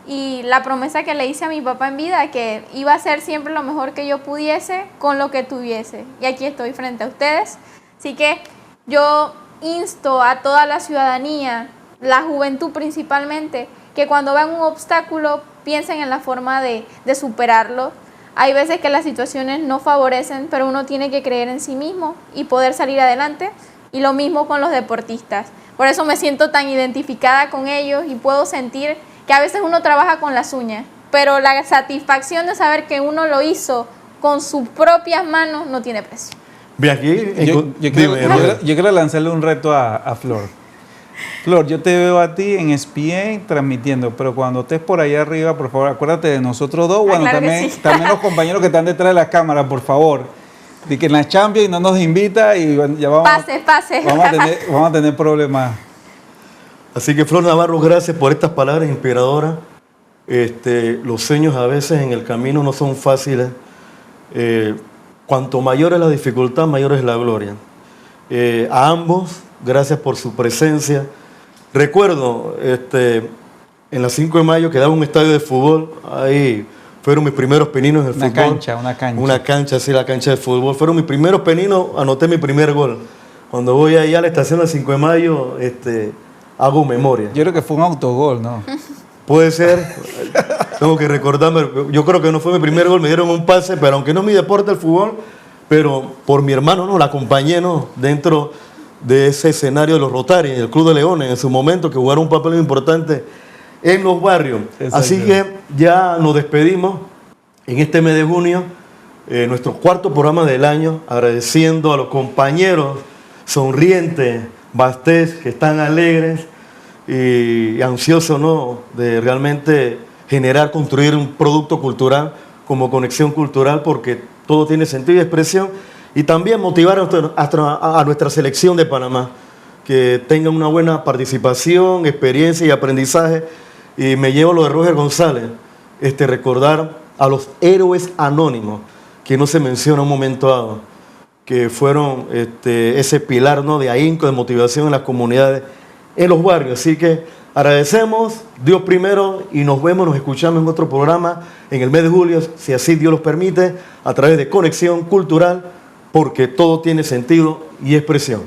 y la promesa que le hice a mi papá en vida, que iba a hacer siempre lo mejor que yo pudiese con lo que tuviese. Y aquí estoy frente a ustedes. Así que yo insto a toda la ciudadanía, la juventud principalmente, que cuando vean un obstáculo piensen en la forma de superarlo. Hay veces que las situaciones no favorecen, pero uno tiene que creer en sí mismo y poder salir adelante. Y lo mismo con los deportistas. Por eso me siento tan identificada con ellos y puedo sentir que a veces uno trabaja con las uñas, pero la satisfacción de saber que uno lo hizo con sus propias manos no tiene precio. Bien, aquí... Yo quiero lanzarle un reto a Flor. Flor, yo te veo a ti en ESPN transmitiendo, pero cuando estés por allá arriba, por favor, acuérdate de nosotros dos. Bueno, claro también, sí. también los compañeros que están detrás de la cámara, por favor. De que en la Champions no nos invita y ya vamos a tener problemas. Así que Flor Navarro, gracias por estas palabras inspiradoras. Los sueños a veces en el camino no son fáciles. Cuanto mayor es la dificultad, mayor es la gloria. A ambos, gracias por su presencia. Recuerdo, en la 5 de mayo quedaba un estadio de fútbol, ahí fueron mis primeros peninos en el fútbol. Una cancha, sí, la cancha de fútbol. Fueron mis primeros peninos, anoté mi primer gol. Cuando voy ahí a la estación del 5 de mayo, hago memoria. Yo creo que fue un autogol, ¿no? Puede ser, tengo que recordarme, yo creo que no fue mi primer gol, me dieron un pase, pero aunque no es mi deporte el fútbol, pero por mi hermano, ¿no? La acompañé, ¿no? Dentro de ese escenario de los Rotary, el Club de Leones, en su momento, que jugaron un papel importante en los barrios. Exacto. Así que ya nos despedimos en este mes de junio. nuestro cuarto programa del año, agradeciendo a los compañeros sonrientes, Bastés, que están alegres y ansiosos, ¿no?, de realmente generar, construir un producto cultural como Conexión Cultural, porque todo tiene sentido y expresión, y también motivar a nuestra selección de Panamá, que tenga una buena participación, experiencia y aprendizaje. Y me llevo lo de Roger González, recordar a los héroes anónimos, que no se menciona un momento dado, que fueron ese pilar, ¿no?, de ahínco, de motivación en las comunidades, en los barrios. Así que agradecemos, Dios primero, y nos vemos, nos escuchamos en otro programa en el mes de julio, si así Dios los permite, a través de Conexión Cultural, porque todo tiene sentido y expresión.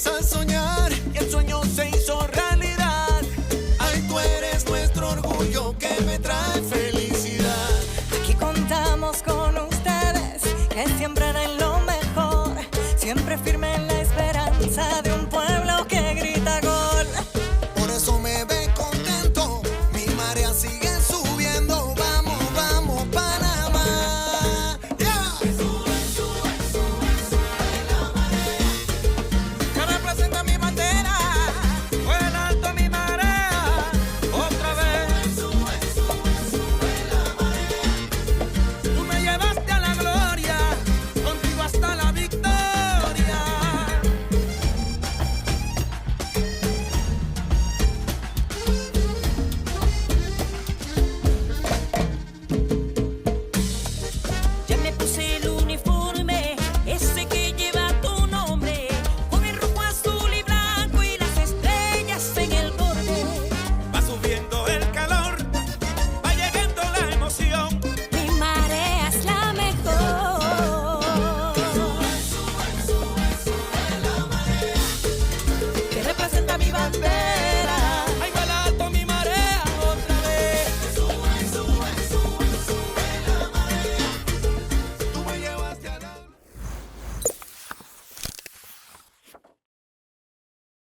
A soñar y el sueño se hizo realidad. Ay, tú eres nuestro orgullo que me trae